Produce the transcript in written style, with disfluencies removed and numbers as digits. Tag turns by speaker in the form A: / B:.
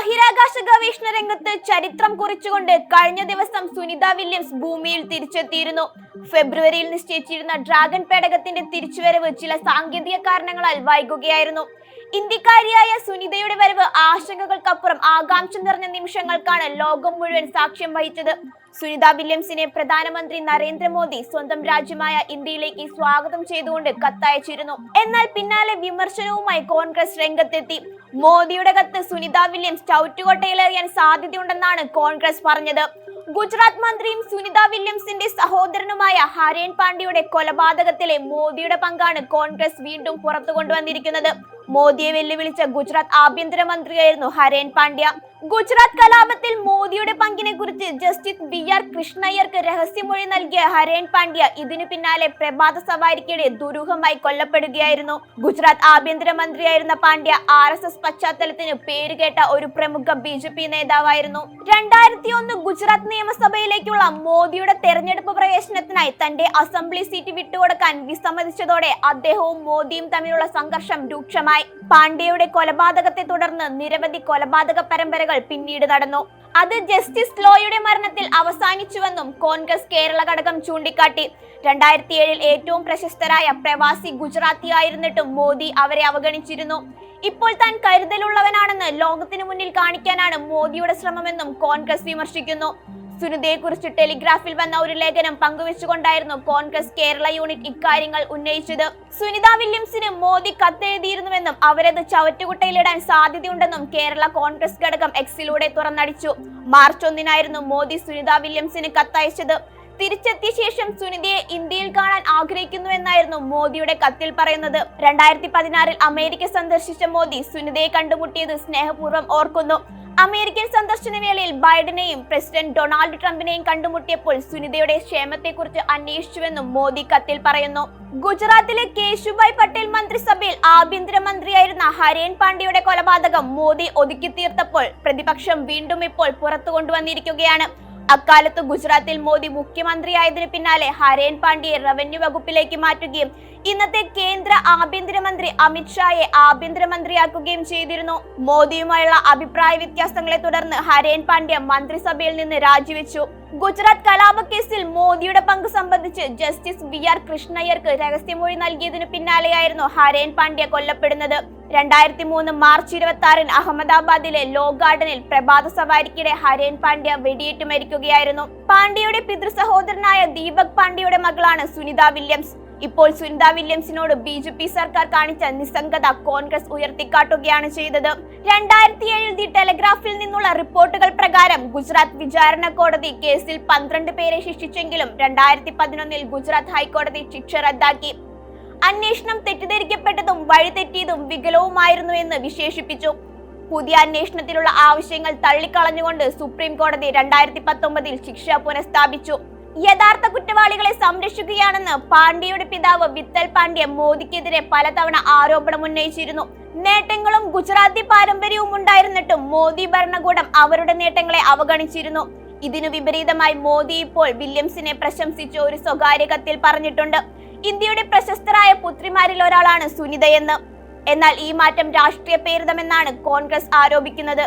A: ബഹിരാകാശ ഗവേഷണ രംഗത്ത് ചരിത്രം കുറിച്ചുകൊണ്ട് കഴിഞ്ഞ ദിവസം സുനിത വില്യംസ് ഭൂമിയിൽ തിരിച്ചെത്തിയിരുന്നു. ഫെബ്രുവരിയിൽ നിശ്ചയിച്ചിരുന്ന ഡ്രാഗൺ പേടകത്തിന്റെ തിരിച്ചുവരവ് ചില സാങ്കേതിക കാരണങ്ങളാൽ വൈകുകയായിരുന്നു. ഇന്ത്യക്കാരിയായ സുനിതയുടെ വരവ് ആശങ്കകൾക്കപ്പുറം ആകാംക്ഷ നിറഞ്ഞ നിമിഷങ്ങൾക്കാണ് ലോകം മുഴുവൻ സാക്ഷ്യം വഹിച്ചത്. സുനിത വില്യംസിനെ പ്രധാനമന്ത്രി നരേന്ദ്രമോദി സ്വന്തം രാജ്യമായ ഇന്ത്യയിലേക്ക് സ്വാഗതം ചെയ്തുകൊണ്ട് കത്തയച്ചിരുന്നു. എന്നാൽ പിന്നാലെ വിമർശനവുമായി കോൺഗ്രസ് രംഗത്തെത്തി. മോദിയുടെ കത്ത് സുനിത വില്യംസ് ചവിറ്റുകൊട്ടയിലെറിയാൻ സാധ്യതയുണ്ടെന്നാണ് കോൺഗ്രസ് പറഞ്ഞത്. ഗുജറാത്ത് മന്ത്രിയും സുനിത വില്യംസിന്റെ സഹോദരനുമായ ഹരേൻ പാണ്ഡ്യയുടെ കൊലപാതകത്തിലെ മോദിയുടെ പങ്കാണ് കോൺഗ്രസ് വീണ്ടും പുറത്തു കൊണ്ടുവന്നിരിക്കുന്നത്. മോദിയെ വെല്ലുവിളിച്ച ഗുജറാത്ത് ആഭ്യന്തരമന്ത്രിയായിരുന്നു ഹരേൻ പാണ്ഡ്യ. ഗുജറാത്ത് കലാപത്തിൽ മോദിയുടെ പങ്കിനെ കുറിച്ച് ജസ്റ്റിസ് BR കൃഷ്ണയ്യർക്ക് രഹസ്യമൊഴി നൽകിയ ഹരേൻ പാണ്ഡ്യ ഇതിനു പിന്നാലെ പ്രഭാത സവാരിക്കിടെ ദുരൂഹമായി കൊല്ലപ്പെടുകയായിരുന്നു. ഗുജറാത്ത് ആഭ്യന്തരമന്ത്രിയായിരുന്ന പാണ്ഡ്യ RSS പശ്ചാത്തലത്തിന് പേരുകേട്ട ഒരു പ്രമുഖ BJP നേതാവായിരുന്നു. 2001 ഗുജറാത്ത് നിയമസഭയിലേക്കുള്ള മോദിയുടെ തെരഞ്ഞെടുപ്പ് പ്രവേശനത്തിനായി തന്റെ അസംബ്ലി സീറ്റ് വിട്ടുകൊടുക്കാൻ വിസമ്മതിച്ചതോടെ അദ്ദേഹവും മോദിയും തമ്മിലുള്ള സംഘർഷം രൂക്ഷമായി. പാണ്ഡ്യയുടെ കൊലപാതകത്തെ തുടർന്ന് നിരവധി കൊലപാതക പരമ്പരകൾ പിന്നീട് നടന്നു. അത് ജസ്റ്റിസ് ലോയുടെ മരണത്തിൽ അവസാനിച്ചുവെന്നും കോൺഗ്രസ് കേരള ഘടകം ചൂണ്ടിക്കാട്ടി. 2007 ഏറ്റവും പ്രശസ്തരായ പ്രവാസി ഗുജറാത്തി ആയിരുന്നിട്ടും മോദി അവരെ അവഗണിച്ചിരുന്നു. ഇപ്പോൾ താൻ കരുതലുള്ളവനാണെന്ന് ലോകത്തിനു മുന്നിൽ കാണിക്കാനാണ് മോദിയുടെ ശ്രമമെന്നും കോൺഗ്രസ് വിമർശിക്കുന്നു. സുനിതയെക്കുറിച്ച് ടെലിഗ്രാഫിൽ വന്ന ഒരു ലേഖനം പങ്കുവെച്ചുകൊണ്ടായിരുന്നു കോൺഗ്രസ് കേരള യൂണിറ്റ് ഇക്കാര്യങ്ങൾ ഉന്നയിച്ചത്. സുനിത വില്യംസിന് മോദി കത്തെഴുതിയിരുന്നുവെന്നും അവരത് ചവറ്റുകുട്ടയിലിടാൻ സാധ്യതയുണ്ടെന്നും കേരള കോൺഗ്രസ് ഘടകം എക്സിലൂടെ തുറന്നടിച്ചു. മാർച്ച് 1 മോദി സുനിത വില്യംസിന് കത്തയച്ചത്. തിരിച്ചെത്തിയ ശേഷം സുനിതയെ ഇന്ത്യയിൽ കാണാൻ ആഗ്രഹിക്കുന്നുവെന്നായിരുന്നു മോദിയുടെ കത്തിൽ പറയുന്നത്. 2016 അമേരിക്ക സന്ദർശിച്ച മോദി സുനിതയെ കണ്ടുമുട്ടിയത് സ്നേഹപൂർവ്വം ഓർക്കുന്നു. അമേരിക്കൻ സന്ദർശന വേളയിൽ ബൈഡനെയും പ്രസിഡന്റ് ഡൊണാൾഡ് ട്രംപിനെയും കണ്ടുമുട്ടിയപ്പോൾ സുനിതയുടെ ക്ഷേമത്തെക്കുറിച്ച് അന്വേഷിച്ചുവെന്നും മോദി കത്തിൽ പറയുന്നു. ഗുജറാത്തിലെ കേശുഭായ് പട്ടേൽ മന്ത്രിസഭയിൽ ആഭ്യന്തരമന്ത്രിയായിരുന്ന ഹരേൻ പാണ്ഡ്യയുടെ കൊലപാതകം മോദി ഒതുക്കി തീർത്തപ്പോൾ പ്രതിപക്ഷം വീണ്ടും ഇപ്പോൾ പുറത്തു കൊണ്ടുവന്നിരിക്കുകയാണ്. അക്കാലത്ത് ഗുജറാത്തിൽ മോദി മുഖ്യമന്ത്രിയായതിനു പിന്നാലെ ഹരേൻ പാണ്ഡ്യയെ റവന്യൂ വകുപ്പിലേക്ക് മാറ്റുകയും ഇന്നത്തെ കേന്ദ്ര ആഭ്യന്തരമന്ത്രി അമിത് ഷായെ ആഭ്യന്തരമന്ത്രിയാക്കുകയും ചെയ്തിരുന്നു. മോദിയുമായുള്ള അഭിപ്രായ വ്യത്യാസങ്ങളെ തുടർന്ന് ഹരേൻ പാണ്ഡ്യ മന്ത്രിസഭയിൽ നിന്ന് രാജിവെച്ചു. ഗുജറാത്ത് കലാപക്കേസിൽ മോദിയുടെ പങ്ക് സംബന്ധിച്ച് ജസ്റ്റിസ് BR കൃഷ്ണയ്യർക്ക് രഹസ്യമൊഴി നൽകിയതിനു പിന്നാലെയായിരുന്നു ഹരേൻ പാണ്ഡ്യ കൊല്ലപ്പെടുന്നത്. 2003 മാർച്ച് 26 അഹമ്മദാബാദിലെ ലോ ഗാർഡനിൽ പ്രഭാത സവാരിക്കിടെ ഹരേൻ പാണ്ഡ്യ വെടിയേറ്റ് മരിക്കുകയായിരുന്നു. പാണ്ഡ്യയുടെ പിതൃസഹോദരനായ ദീപക് പാണ്ഡ്യയുടെ മകളാണ് സുനിത വില്യംസ്. ഇപ്പോൾ സുനിത വില്യംസിനോട് BJP സർക്കാർ കാണിച്ച നിസ്സംഗത കോൺഗ്രസ് ഉയർത്തിക്കാട്ടുകയാണ് ചെയ്തത്. 2007 ദി ടെലിഗ്രാഫിൽ നിന്നുള്ള റിപ്പോർട്ടുകൾ പ്രകാരം ഗുജറാത്ത് വിചാരണ കോടതി കേസിൽ 12 പേരെ ശിക്ഷിച്ചെങ്കിലും 2011 ഗുജറാത്ത് ഹൈക്കോടതി ശിക്ഷ റദ്ദാക്കി. അന്വേഷണം തെറ്റിദ്ധരിക്കപ്പെട്ടതും വഴിതെറ്റിയതും വികലവുമായിരുന്നു എന്ന് വിശേഷിപ്പിച്ചു. പുതിയ അന്വേഷണത്തിലുള്ള ആവശ്യങ്ങൾ തള്ളിക്കളഞ്ഞുകൊണ്ട് സുപ്രീം കോടതി 2019 ശിക്ഷ പുനഃസ്ഥാപിച്ചു. യഥാർത്ഥ കുറ്റവാളികളെ സംരക്ഷിക്കുകയാണെന്ന് പാണ്ഡ്യയുടെ പിതാവ് വിത്തൽ പാണ്ഡ്യ മോദിക്കെതിരെ പലതവണ ആരോപണം ഉന്നയിച്ചിരുന്നു. നേട്ടങ്ങളും ഗുജറാത്തി പാരമ്പര്യവും ഉണ്ടായിരുന്നിട്ടും മോദി ഭരണകൂടം അവരുടെ നേട്ടങ്ങളെ അവഗണിച്ചിരുന്നു. ഇതിനു വിപരീതമായി മോദി ഇപ്പോൾ വില്യംസിനെ പ്രശംസിച്ച് ഒരു സ്വകാര്യ കത്തിൽ പറഞ്ഞിട്ടുണ്ട്. ഇന്ത്യയുടെ പ്രശസ്തരായ പുത്രിമാരിൽ ഒരാളാണ് സുനിതയെന്ന്. എന്നാൽ ഈ മാറ്റം രാഷ്ട്രീയ പ്രേരിതമെന്നാണ് കോൺഗ്രസ് ആരോപിക്കുന്നത്.